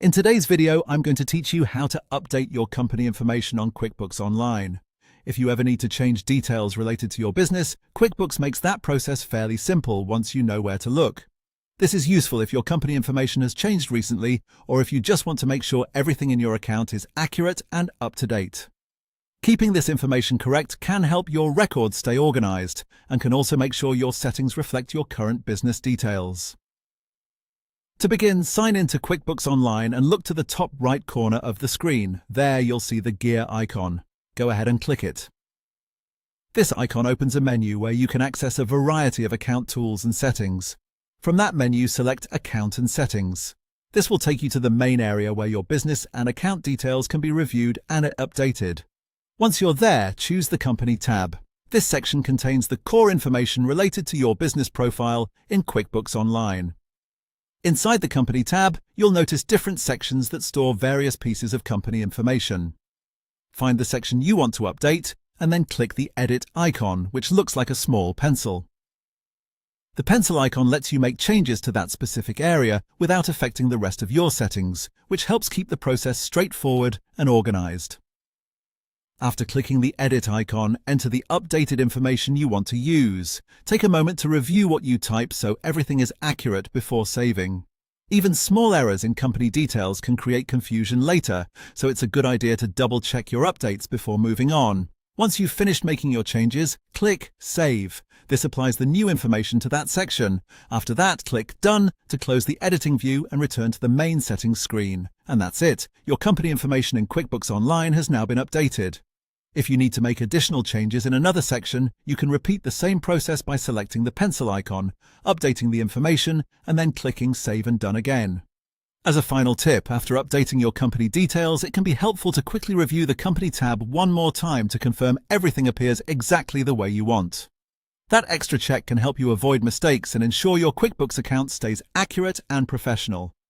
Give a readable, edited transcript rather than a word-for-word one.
In today's video, I'm going to teach you how to update your company information on QuickBooks Online. If you ever need to change details related to your business, QuickBooks makes that process fairly simple once you know where to look. This is useful if your company information has changed recently or if you just want to make sure everything in your account is accurate and up to date. Keeping this information correct can help your records stay organized and can also make sure your settings reflect your current business details. To begin, sign in to QuickBooks Online and look to the top right corner of the screen. There you'll see the gear icon. Go ahead and click it. This icon opens a menu where you can access a variety of account tools and settings. From that menu, select Account and Settings. This will take you to the main area where your business and account details can be reviewed and updated. Once you're there, choose the Company tab. This section contains the core information related to your business profile in QuickBooks Online. Inside the Company tab, you'll notice different sections that store various pieces of company information. Find the section you want to update, and then click the Edit icon, which looks like a small pencil. The pencil icon lets you make changes to that specific area without affecting the rest of your settings, which helps keep the process straightforward and organized. After clicking the Edit icon, enter the updated information you want to use. Take a moment to review what you type so everything is accurate before saving. Even small errors in company details can create confusion later, so it's a good idea to double-check your updates before moving on. Once you've finished making your changes, click Save. This applies the new information to that section. After that, click Done to close the editing view and return to the main settings screen. And that's it. Your company information in QuickBooks Online has now been updated. If you need to make additional changes in another section, you can repeat the same process by selecting the pencil icon, updating the information, and then clicking Save and Done again. As a final tip, after updating your company details, it can be helpful to quickly review the Company tab one more time to confirm everything appears exactly the way you want. That extra check can help you avoid mistakes and ensure your QuickBooks account stays accurate and professional.